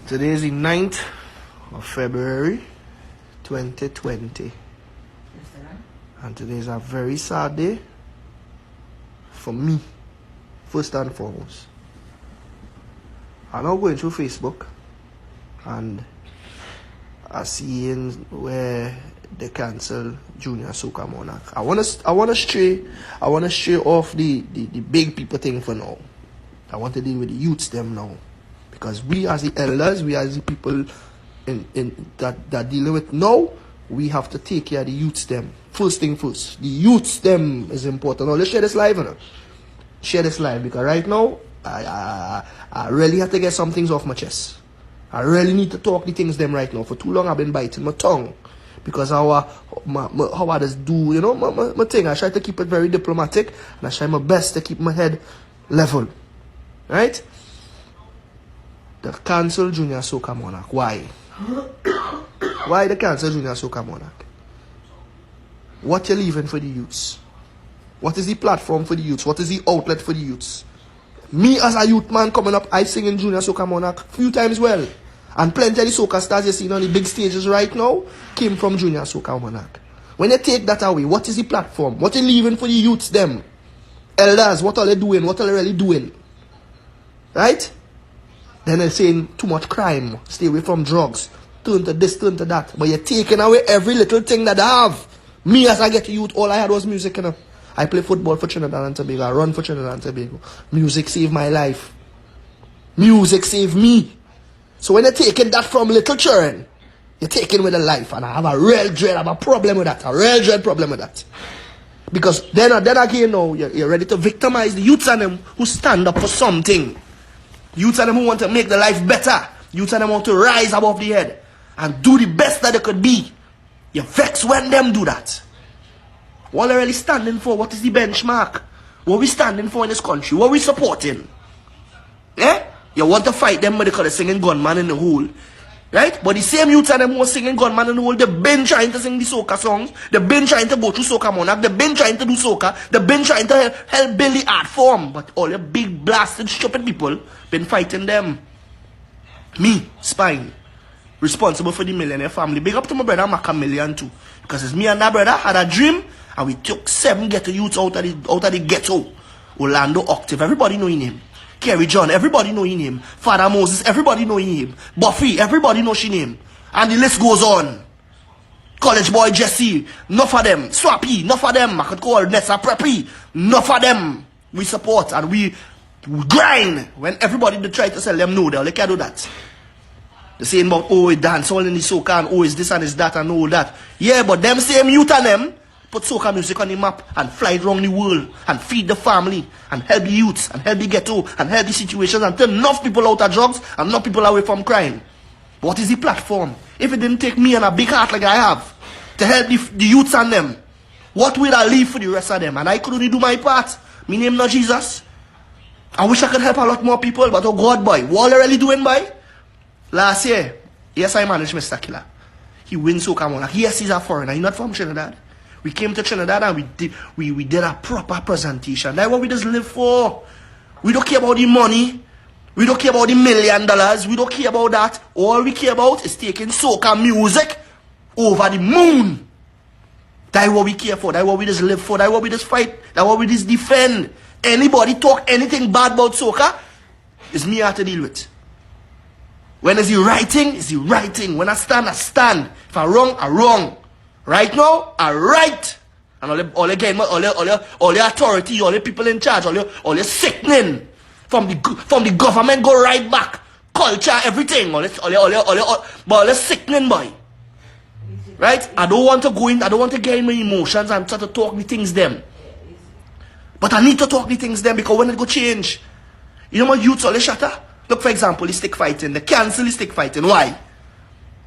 Today is the 9th of February 2020. And today is a very sad day for me, first and foremost. I'm now going through Facebook and I see where they cancel Junior Soca Monarch. I wanna stray off the big people thing for now. I want to deal with the youths them now. Because we as the elders, we as the people that dealing with now, we have to take care of the youths them. First thing first. The youths them is important. Now let's share this live, you know? Share this live because right now I really have to get some things off my chest. I really need to talk the things them right now. For too long I've been biting my tongue. Because how I just do, you know, my thing. I try to keep it very diplomatic and I try my best to keep my head level. Right? The cancel Junior Soca Monarch. Why? Why the cancel Junior Soca Monarch? What you leaving for the youths? What is the platform for the youths? What is the outlet for the youths? Me as a youth man coming up, I sing in Junior Soca Monarch few times well. And plenty of the soca stars you see on the big stages right now came from Junior Soca Monarch. When you take that away, what is the platform? What you leaving for the youths them? Elders, what are they doing? What are they really doing? Right? Then they're saying too much crime, stay away from drugs, turn to this, turn to that. But you're taking away every little thing that I have. Me as I get to youth, all I had was music, you know. I play football for Trinidad and Tobago. I run for Trinidad and Tobago. Music saved my life. Music saved me. So when you're taking that from little children, you're taking with a life. And I have a real dread, I have a problem with that. A real dread problem with that. Because then again now, you're ready to victimize the youths and them who stand up for something. Youths and them who want to make the life better. Youths and them want to rise above the head. And do the best that they could be. You vex when them do that. What are really standing for? What is the benchmark? What we standing for in this country? What we supporting? Eh? You want to fight them because they're singing Gunman in the Hole. Right? But the same youths and them who are singing Gunman in the Hole, they've been trying to sing the soca songs. They've been trying to go through Soca Monarch. They've been trying to do soca. They've been trying to help build the art form. But all the big blasted stupid people been fighting them. Me, Spine, responsible for the millionaire family. Big up to my brother Macamillion too. Because it's me and that brother had a dream. And we took 7 ghetto youths out of the ghetto. Orlando Octave, everybody know his name. Kerry John, everybody know his name. Father Moses, everybody know his name. Buffy, everybody know she name. And the list goes on. College boy Jesse, enough of them. Swappy, enough of them. I could call Nessa Preppy, enough of them. We support and we grind. When everybody they try to sell them no, they can't do that. They're saying about, oh, it dance all in the soca and oh, it's this and it's that and all that. Yeah, but them same youth and them put soca music on the map and fly it around the world and feed the family and help the youths and help the ghetto and help the situations and turn enough people out of drugs and enough people away from crime. What is the platform? If it didn't take me and a big heart like I have to help the youths and them, what will I leave for the rest of them? And I could only do my part. Me name not Jesus. I wish I could help a lot more people, but oh God, boy, what are you really doing, boy? Last year, yes, I managed Mr.KILLA. He wins Soca Monarch. Yes, he's a foreigner. He's not from Trinidad. We came to Trinidad and we did a proper presentation. That's what we just live for. We don't care about the money. We don't care about the $1 million. We don't care about that. All we care about is taking soca music over the moon. That's what we care for. That's what we just live for. That's what we just fight. That's what we just defend. Anybody talk anything bad about soca, it's me I have to deal with. When is he writing? Is he writing? When I stand, I stand. If I wrong, I wrong. Right now, I right. And all the authority, all the people in charge, all the sickening from the government go right back. Culture, everything. All the sickening, boy. Right? I don't want to get in my emotions and try to talk the things them. But I need to talk the things them because when it go change. You know what youths all the shatter? Look, for example, the stick fighting. They cancel the stick fighting. Why?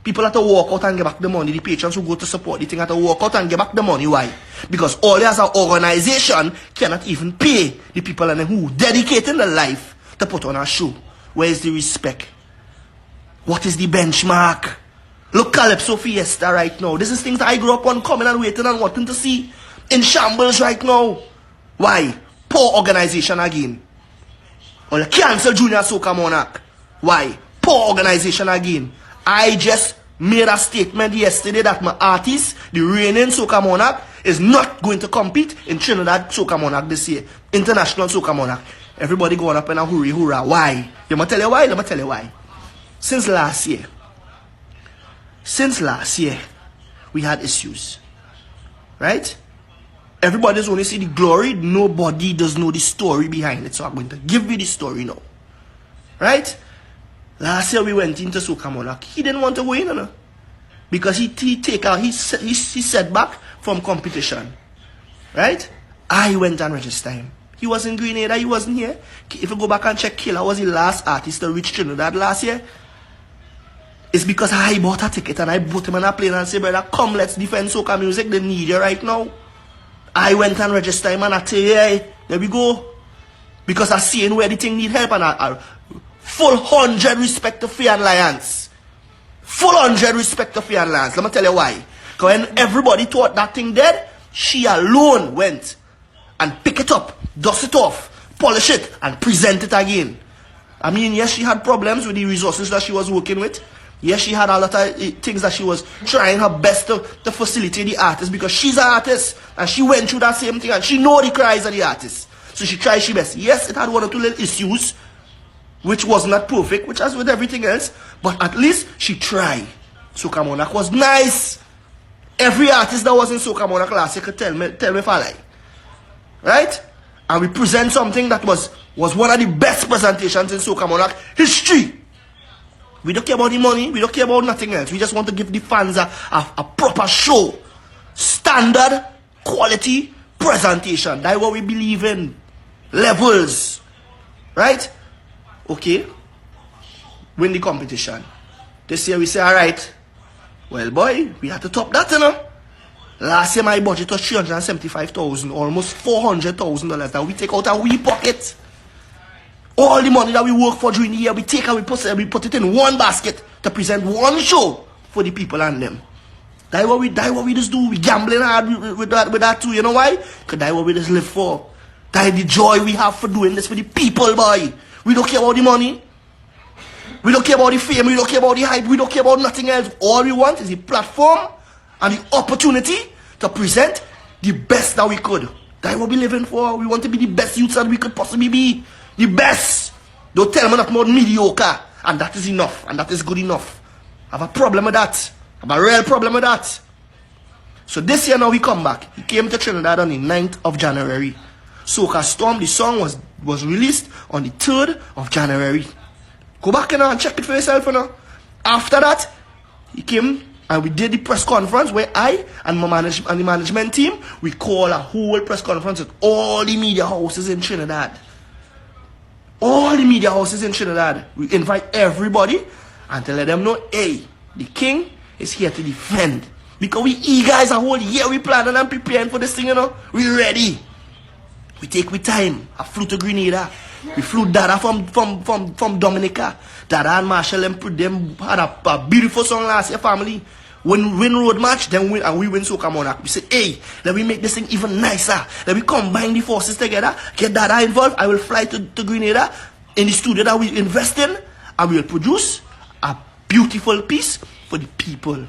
People have to walk out and get back the money. The patrons who go to support the thing have to walk out and get back the money. Why? Because all as an organization cannot even pay the people and who dedicating their life to put on a show. Where is the respect? What is the benchmark? Look, Calypso Fiesta right now. This is things that I grew up on, coming and waiting and wanting to see. In shambles right now. Why? Poor organization again. Or cancel Junior Soca Monarch. Why? poor organization again. I just made a statement yesterday that my artist, the reigning Soca Monarch, is not going to compete in Trinidad Soca Monarch this year. International Soca Monarch. Everybody going up in a hurry, hurrah. Why? Let me tell you why. Let me tell you why. Since last year, we had issues. Right? Everybody's only see the glory. Nobody does know the story behind it. So I'm going to give you the story now. Right? Last year we went into Soca Monarch. He didn't want to win, you know, because he set back from competition. Right? I went and registered him. He was in Grenada. He wasn't here. If you go back and check, Killa was the last artist to reach Trinidad last year. It's because I bought a ticket and I put him on a plane and said, brother, come, let's defend soca music. They need you right now. I went and registered him and I tell you, hey, there we go. Because I seen where the thing need help and I full 100 respect to Fair Alliance. Full 100 respect to Fair Alliance. Let me tell you why. Because when everybody thought that thing dead, she alone went and pick it up, dust it off, polish it, and present it again. I mean, yes, she had problems with the resources that she was working with. Yes, she had a lot of things that she was trying her best to facilitate the artist because she's an artist and she went through that same thing and she know the cries of the artist. So she tried her best. Yes, it had one or two little issues which was not perfect, which as with everything else, but at least she tried. Soca Monarch was nice. Every artist that was in Soca Monarch last year could tell me if I lie. Right? And we present something that was one of the best presentations in Soca Monarch history. We don't care about the money. We don't care about nothing else. We just want to give the fans a proper show. Standard, quality, presentation. That's what we believe in. Levels. Right? Okay. Win the competition. This year we say, alright. Well, boy, we have to top that, you know. Last year my budget was $375,000. Almost $400,000 that we take out of we pocket. All the money that we work for during the year, we take and we put it in one basket to present one show for the people and them. That's what we just do. We gambling hard with that too. You know why? Because that's what we just live for. That's the joy we have for doing this for the people, boy. We don't care about the money. We don't care about the fame. We don't care about the hype. We don't care about nothing else. All we want is the platform and the opportunity to present the best that we could. That's what we're living for. We want to be the best youths that we could possibly be. The best. Don't tell me that more mediocre. And that is enough. And that is good enough. I have a problem with that. I have a real problem with that. So this year now we come back. He came to Trinidad on the 9th of January. Soca Storm, the song was released on the 3rd of January. Go back and check it for yourself. After that, he came and we did the press conference where I and the management team, we call a whole press conference with all the media houses in Trinidad. All the media houses in Trinidad. We invite everybody and to let them know, hey, the king is here to defend. Because we eager as a whole year, we planning and preparing for this thing, you know. We ready. We take with time. I flew to Grenada. We flew Dada from Dominica. Dada and Marshall them had a beautiful song last year, family. Win road match, then we win Soca Monarch. We say, hey, let me make this thing even nicer. Let me combine the forces together. Get Dada involved. I will fly to Grenada in the studio that we invest in. And we will produce a beautiful piece for the people.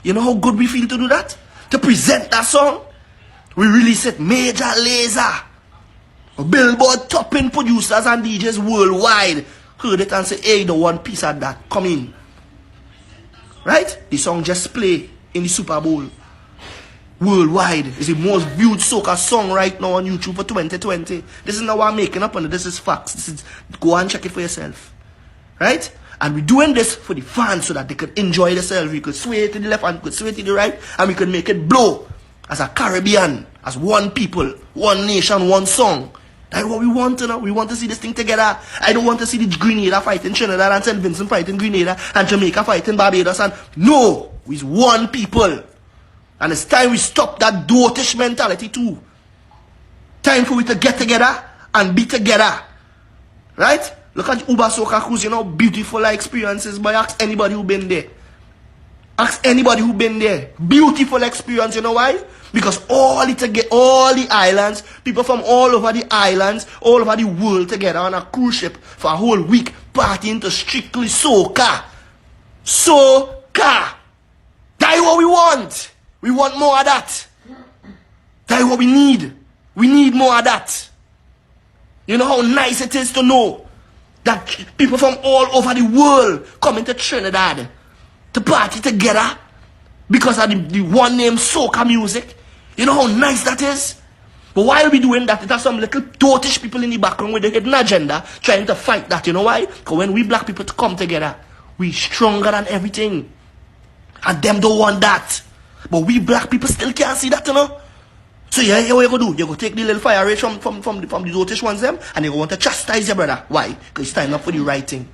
You know how good we feel to do that? To present that song. We release it Major Laser. Billboard topping producers and DJs worldwide heard it and say, hey, the one piece of that, come in. Right? The song just play in the Super Bowl. Worldwide. It's the most viewed soca song right now on YouTube for 2020. This is not what I'm making up on it. This is facts. Go and check it for yourself. Right? And we're doing this for the fans so that they could enjoy themselves. We could sway to the left and we could sway to the right. And we could make it blow as a Caribbean. As one people. One nation. One song. That's what we want to know. We want to see this thing together. I don't want to see the Grenada fighting Trinidad and St. Vincent fighting Grenada and Jamaica fighting Barbados. And no, we're one people. And it's time we stop that dotish mentality too. Time for we to get together and be together. Right? Look at Uber Soca Cruise, you know, beautiful experiences. But ask anybody who been there. Ask anybody who been there. Beautiful experience, you know why? Because all the islands, people from all over the islands, all over the world together on a cruise ship for a whole week. party into strictly soca. Soca. That's what we want. We want more of that. That's what we need. We need more of that. You know how nice it is to know that people from all over the world come into Trinidad to party together because of the one name soca music. You know how nice that is? But while we doing that, it has some little dotish people in the background with a hidden agenda trying to fight that. You know why? Because when we black people come together, we stronger than everything. And them don't want that. But we black people still can't see that, you know? So yeah, what you gonna do? You go take the little fire rate from the dotish ones them, and you go want to chastise your brother. Why? Because it's time up for the right thing.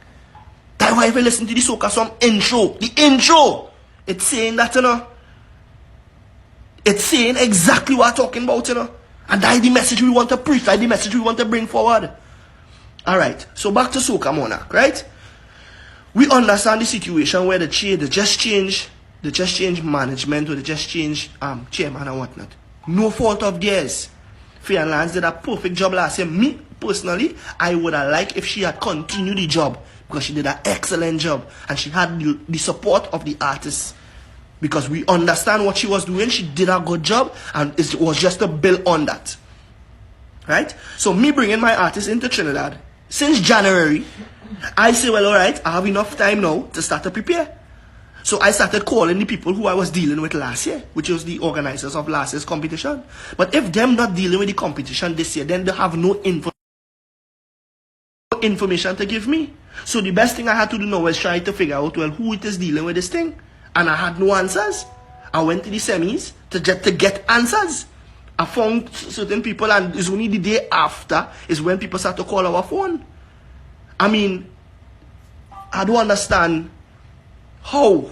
That's why if you listen to the soca song intro, the intro, it's saying that, you know? It's saying exactly what I'm talking about, you know? And that's the message we want to preach, that's the message we want to bring forward. Alright, so back to Soca Monarch, right? We understand the situation where they just change management, or they just change chairman and whatnot. No fault of theirs. Faye and Lance did a perfect job last year. Me, personally, I would have liked if she had continued the job, because she did an excellent job, and she had the support of the artists. Because we understand what she was doing, she did a good job, and it was just a build on that. Right? So me bringing my artists into Trinidad, since January, I say, well, alright, I have enough time now to start to prepare. So I started calling the people who I was dealing with last year, which was the organizers of last year's competition. But if them not dealing with the competition this year, then they have no information to give me. So the best thing I had to do now was try to figure out, well, who it is dealing with this thing. And I had no answers. I went to the semis to get answers. I found certain people, and it's only the day after is when people start to call our phone. I mean, I don't understand how.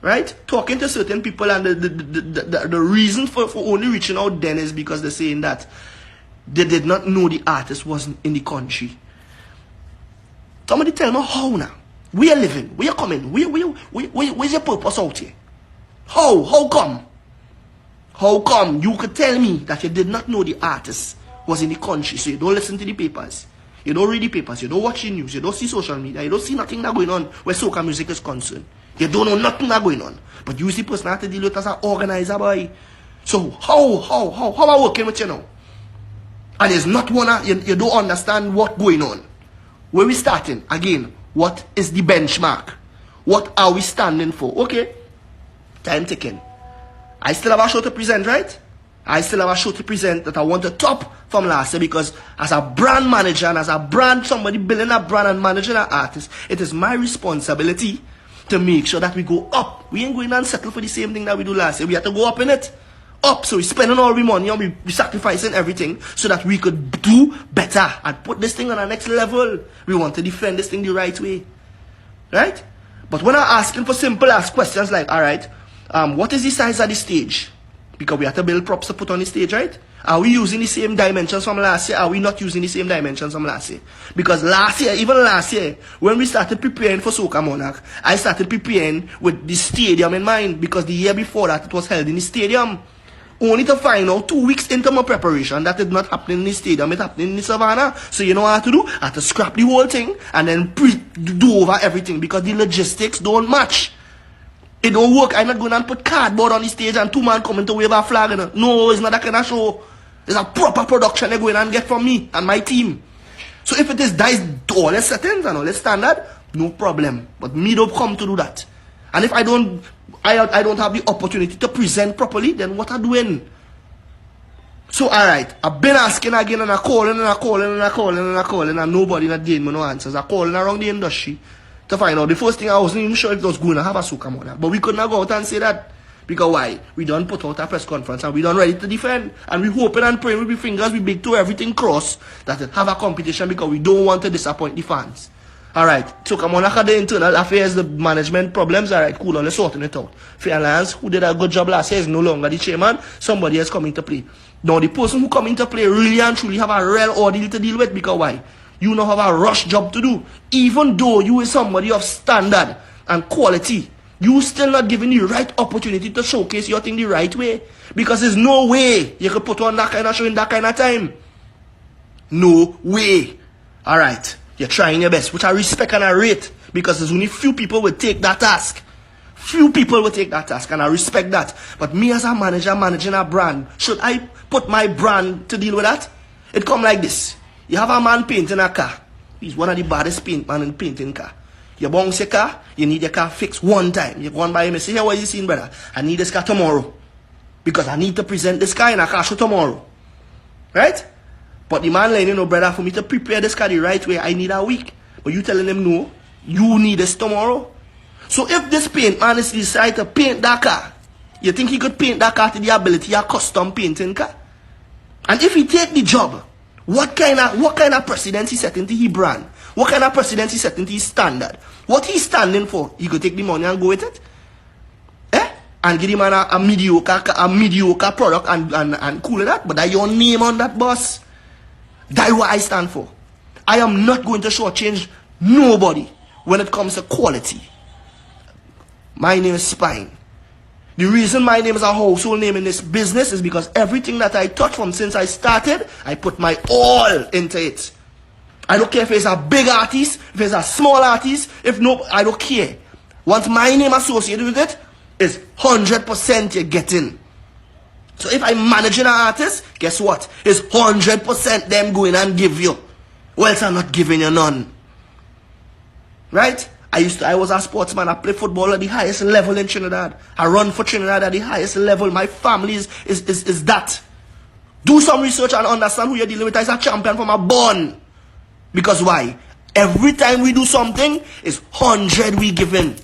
Right? Talking to certain people, and the reason for only reaching out then is because they're saying that they did not know the artist wasn't in the country. Somebody tell me how now. We are living, we are coming, where's your purpose out here? How come? How come you could tell me that you did not know the artist was in the country, so you don't listen to the papers, you don't read the papers, you don't watch the news, you don't see social media, you don't see nothing that going on where soca music is concerned. You don't know nothing that going on. But you see the person have to deal with as an organizer, boy. So how am I working with you now? And there's not one, you don't understand what's going on. Where we starting? Again, what is the benchmark? What are we standing for? Okay, time ticking. I still have a show to present, right? I still have a show to present that I want to top from last year, because as a brand manager and as a brand, somebody building a brand and managing an artist, it is my responsibility to make sure that we go up. We ain't going and settle for the same thing that we do last year. We have to go up in it. Up. So we're spending all the money and we're sacrificing everything so that we could do better and put this thing on our next level. We want to defend this thing the right way. Right? But when I'm asking for simple ass questions like, alright, what is the size of the stage? Because we have to build props to put on the stage, right? Are we using the same dimensions from last year? Are we not using the same dimensions from last year? Because last year, even last year, when we started preparing for Soca Monarch, I started preparing with the stadium in mind, because the year before that it was held in the stadium. Only to find out 2 weeks into my preparation that it not happening in the stadium, it happening in the savannah. So you know what I have to do? I have to scrap the whole thing and then do over everything, because the logistics don't match. It don't work. I'm not going to put cardboard on the stage and 2 men coming to wave a flag. You know? No, it's not that kind of show. There's a proper production they're going and get from me and my team. So if it is that is all the settings and all the standard, no problem. But me don't come to do that. And if I don't have the opportunity to present properly, then what I'm doing? So alright, I've been asking again, and I'm calling and nobody not giving me no answers. I'm calling around the industry to find out. The first thing, I wasn't even sure if it was going to have a Soca Monarch. But we could not go out and say that. Because why? We don't put out a press conference and we don't ready to defend. And we hoping and praying with the fingers, we big to everything crossed that it have a competition, because we don't want to disappoint the fans. Alright, Soca Monarch the internal affairs, the management problems, alright, cool, let's sorting it out. Faye Lance, who did a good job last year, is no longer the chairman, somebody else coming to play. Now the person who come into play really and truly have a real ordeal to deal with, because why? You now have a rush job to do. Even though you is somebody of standard and quality, you still not given the right opportunity to showcase your thing the right way. Because there's no way you can put on that kind of show in that kind of time. No way. Alright. You're trying your best, which I respect and I rate, because there's only few people will take that task. Few people will take that task, and I respect that. But me as a manager managing a brand, should I put my brand to deal with that? It come like this. You have a man painting a car. He's one of the baddest man in painting car. You bounce your car, you need your car fixed one time. You go on by him and say, hey, what you seen, brother? I need this car tomorrow. Because I need to present this car in a car show tomorrow. Right? But the man letting you know, brother, for me to prepare this car the right way, I need a week. But you telling them, no, you need this tomorrow. So if this paint man is decide to paint that car, you think he could paint that car to the ability of custom painting car? And if he take the job, what kind of precedence he set into his brand? What kind of precedence he set into his standard? What he's standing for, he could take the money and go with it? And give him a mediocre product and cool with that. But that your name on that, boss. That's what I stand for. I am not going to shortchange nobody when it comes to quality. My name is Spine. The reason my name is a household name in this business is because everything that I touch from since I started, I put my all into it. I don't care if it's a big artist, if it's a small artist, if no, I don't care. Once my name associated with it, it's 100% you're getting. So if I'm managing an artist, guess what? It's 100% them going and give you. Or else I'm not giving you none. Right? I was a sportsman. I play football at the highest level in Trinidad. I run for Trinidad at the highest level. My family is that. Do some research and understand who you're dealing with. I'm a champion from a born. Because why? Every time we do something, it's 100 we give in.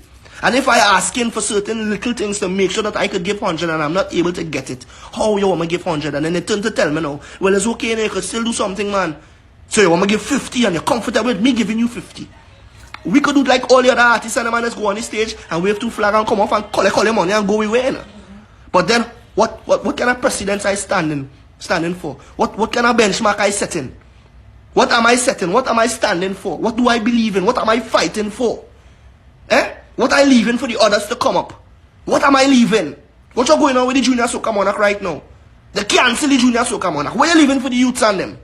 And if I asking for certain little things to make sure that I could give 100 and I'm not able to get it, how you want me to give 100? And then they turn to tell me now, well, it's okay, you could still do something, man. So you want me to give 50 and you're comfortable with me giving you 50. We could do like all the other artists and the man just go on the stage and wave two flags and come off and collect all the money and go away. But then, what kind of precedence I standing for? What kind of benchmark I setting? What am I setting? What am I standing for? What do I believe in? What am I fighting for? What I leaving for the others to come up? What am I leaving? What you going on with the Junior Soca Monarch right now? They cancel the Junior Soca Monarch. Where you leaving for the youths and them?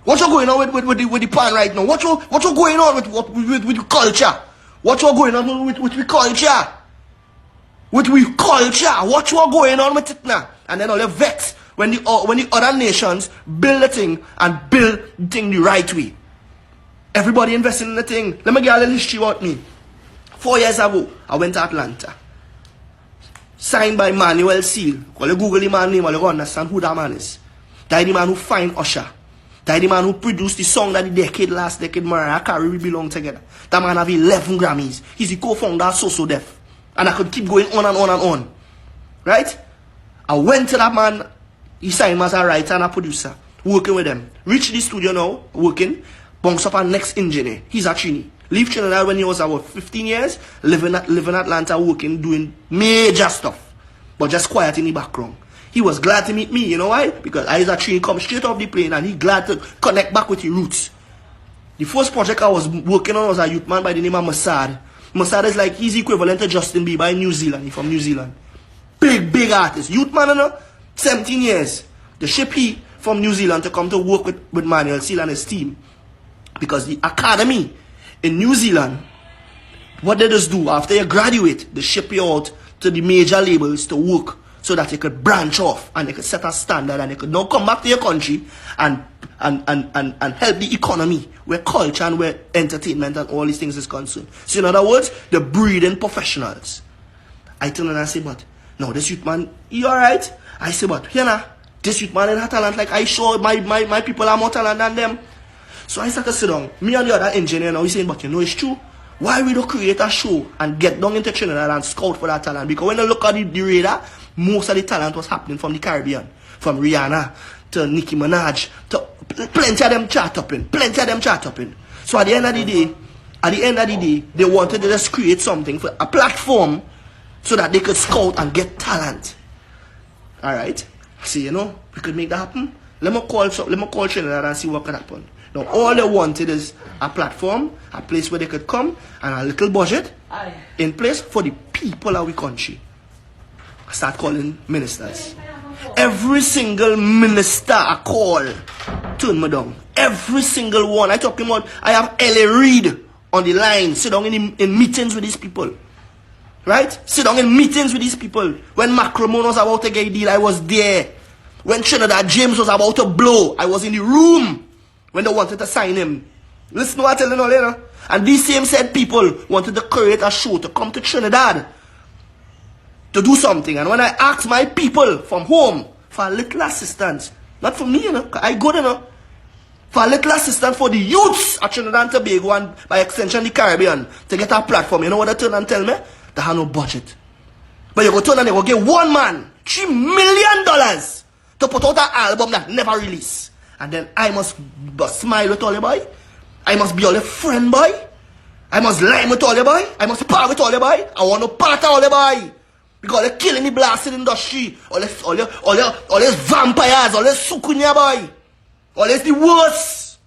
What you going on with the pan right now? What you going on with the culture? What you going on with the culture? With we culture? What you going on with it now? And then all the vex when the other nations build the thing and build the thing the right way. Everybody investing in the thing. Let me get a little history about me. 4 years ago, I went to Atlanta. Signed by Manuel Seal. When you Google the man name, you understand who that man is. That is the man who find Usher. That is the man who produced the song that the last decade, Mariah Carey, we belong together. That man have 11 Grammys. He's the co-founder of So Def. And I could keep going on and on and on. Right? I went to that man. He signed me as a writer and a producer. Working with them. Reached the studio now, working. Bounce up our next engineer. He's a Trini. Leave Trinidad when he was about 15 years. Living Atlanta, working, doing major stuff. But just quiet in the background. He was glad to meet me, you know why? Because I was a Trini, come straight off the plane and he glad to connect back with his roots. The first project I was working on was a youth man by the name of Mista. Mista is like, he's equivalent to Justin Bieber in New Zealand. He's from New Zealand. Big artist. Youth man, you know? 17 years. The ship he from New Zealand to come to work with Manuel Seal and his team. Because the academy in New Zealand, what they just do, after you graduate, they ship you out to the major labels to work so that you could branch off and you could set a standard and you could now come back to your country and help the economy where culture and where entertainment and all these things is concerned. So in other words, the breeding professionals. I turn and I say, but no, this youth man, he alright? I say, but here now, this youth man has talent like I show my people are more talent than them. So I start to sit down. Me and the other engineer now, he's saying, but you know it's true. Why we don't create a show and get down into Trinidad and scout for that talent? Because when you look at the radar, most of the talent was happening from the Caribbean. From Rihanna to Nicki Minaj to plenty of them chart upping. So at the end of the day, they wanted to just create something for a platform so that they could scout and get talent. Alright? See, you know, we could make that happen. Let me call Trinidad and see what could happen. Now, all they wanted is a platform, a place where they could come, and a little budget in place for the people of our country. Start calling ministers. Every single minister I call turn me down. Every single one. I talking about, I have L.A. Reid on the line, sit down in meetings with these people. Right? Sit down in meetings with these people. When Macromon was about to get a deal, I was there. When Trinidad James was about to blow, I was in the room when they wanted to sign him. Listen to what I'm telling you later. And these same said people wanted to create a show to come to Trinidad to do something. And when I asked my people from home for a little assistance, not for me, you know, I go there, you know, for a little assistance for the youths at Trinidad and Tobago and by extension the Caribbean to get a platform, you know what they turn and tell me? They have no budget. But you go turn and they go get one man $3 million to put out an album that never release. And then I must smile with all the boy. I must be all the friend boy. I must lie with all the boy. I must part with all the boy. I want to part all the boy. Because they're killing the blasted industry. All these vampires, all these sukunya boy. All this the worst.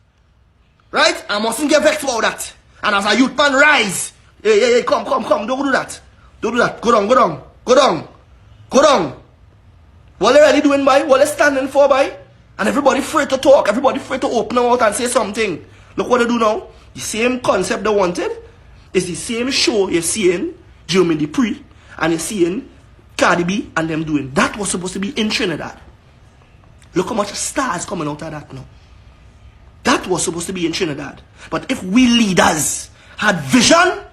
Right? I mustn't get vexed about that. And as a youth man rise. Hey, come. Don't do that. Don't do that. Go down. What they really doing, boy? What they standing for, boy? And everybody afraid to talk. Everybody afraid to open out and say something. Look what they do now. The same concept they wanted is the same show you're seeing Jermaine Dupri and you're seeing Cardi B and them doing. That was supposed to be in Trinidad. Look how much stars coming out of that now. That was supposed to be in Trinidad. But if we leaders had vision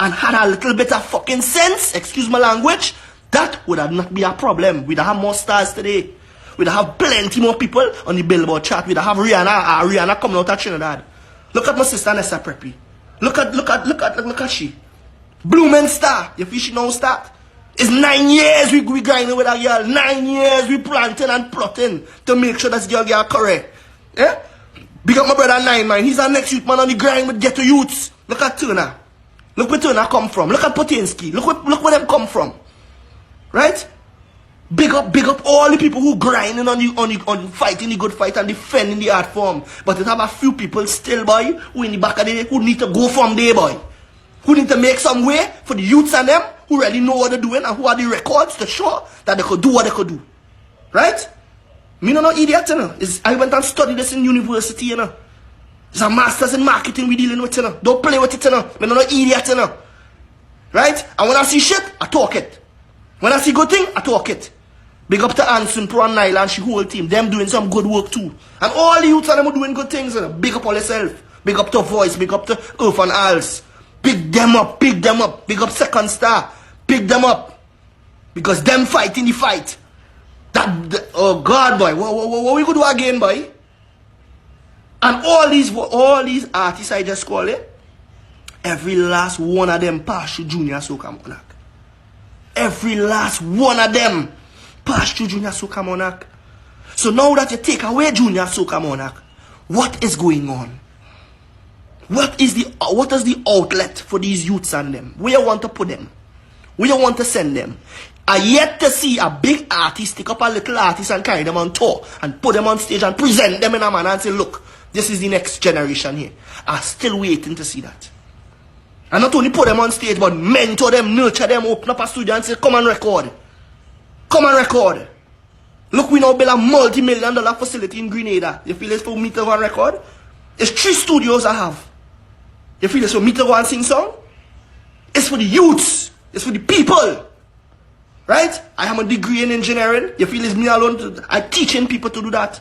and had a little bit of fucking sense, excuse my language, that would have not be a problem. We'd have more stars today. We'd have plenty more people on the Billboard chart. We'd have Rihanna coming out of Trinidad. Look at my sister Nessa Preppy. Look at she. Blooming star. You feel she now start? It's 9 years we grinding with that girl. 9 years we planting and plotting to make sure that girl get correct. Yeah? Big up my brother 9 man. He's our next youth man on the grind with ghetto youths. Look at Turner. Look where Turner come from. Look at Potinsky. Look where them come from. Right? Big up all the people who grinding on fighting the good fight and defending the art form. But it have a few people still, boy, who in the back of the day who need to go from there, boy. Who need to make some way for the youths and them who really know what they're doing and who are the records to show that they could do what they could do. Right? Me no idiot, you know. I went and studied this in university, you know. It's a master's in marketing we dealing with, you know. Don't play with it, you know. Me no idiot, you know. Right? And when I see shit, I talk it. When I see good thing, I talk it. Big up to Anson, Pro and Nyla and she whole team. Them doing some good work too. And all the youths and them are doing good things, you know. Big up all yourself. Big up to Voice. Big up to Earth and Alls. Big them up. Big up Second Star. Big them up. Because them fighting the fight. Oh God, boy. What we could do again, boy? And all these artists I just call it, every last one of them passed through Junior Soca Monarch. Every last one of them passed through Junior Soca Monarch. So now that you take away Junior Soca Monarch, what is going on? What is the outlet for these youths and them? Where you want to put them? Where you want to send them? I yet to see a big artist take up a little artist and carry them on tour and put them on stage and present them in a manner and say, look, this is the next generation here. I'm still waiting to see that. And not only put them on stage, but mentor them, nurture them, open up a studio and say, come and record. Come and record. Look, we now build a multi-million-dollar facility in Grenada. You feel it's for me to go and record? It's 3 studios I have. You feel it's for me to go and sing song? It's for the youths. It's for the people. Right? I have a degree in engineering. You feel it's me alone? I'm teaching people to do that.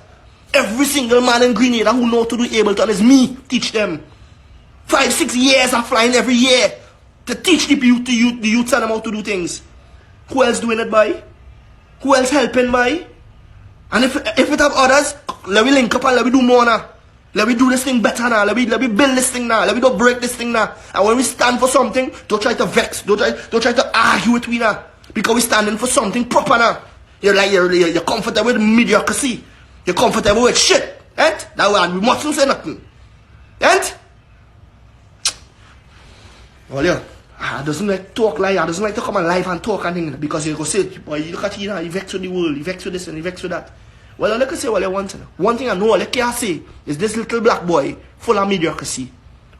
Every single man in Grenada who know to do Ableton is me. Teach them. 5-6 years I'm flying every year to teach the youths and them how to do things. Who else doing it, boy? Who else helping, boy? And if it have others, let me link up and let me do more now. Let me do this thing better now. Let me build this thing now. Let me don't break this thing now. And when we stand for something, don't try to vex. Don't try to argue with me now. Because we're standing for something proper now. You're comfortable with mediocrity. You're comfortable with shit. Right? That way we mustn't say nothing. Right? Well, yeah. I doesn't like talk like I doesn't like to come on live and talk and things because you go say, boy, you look at you now, you vex with the world, you vex with this and you vex with that. Well, I can say what I want to know. One thing I know all I can say is this little black boy full of mediocrity.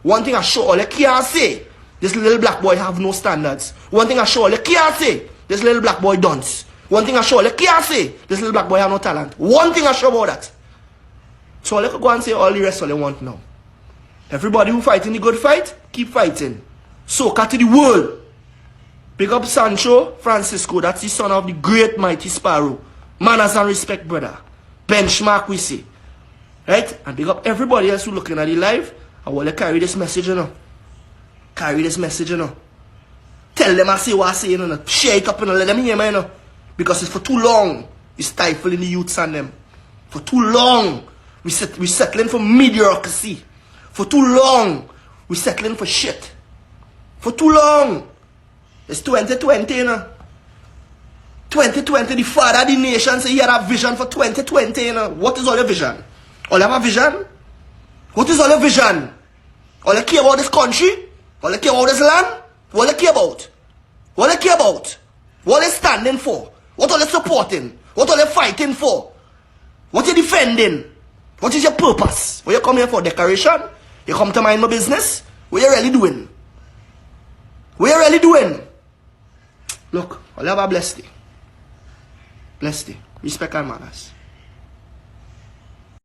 One thing I sure all I can say, this little black boy have no standards. One thing I sure all I can say, this little black boy dunce. One thing I sure, you can't say this little black boy have no talent. One thing I sure about that. So let's go and say all the rest all they want now. Everybody who fighting the good fight, keep fighting. Soca to the world. Pick up Sancho Francisco, that's the son of the great mighty Sparrow. Manners and respect, brother. Benchmark, we say. Right? And pick up everybody else who looking at the live. I want to carry this message, you know. Carry this message, you know. Tell them I say what I say, you know. Share it up and let them hear me, you know. Because it's for too long, it's stifling the youths and them. For too long, we settling for mediocrity. For too long, we settling for shit. For too long. It's 2020, you know. 2020, the father of the nation say he had a vision for 2020, you know. What is all your vision? All you have a vision? What is all your vision? All you care about this country? All you care about this land? What you care about? What you care about? What you standing for? What are you supporting? What are you fighting for? What are you defending? What is your purpose? What you come here for? Decoration? You come to mind my business? What you really doing? What you really doing? Look, I'll have a blessed day. Blessed day. Respect and manners.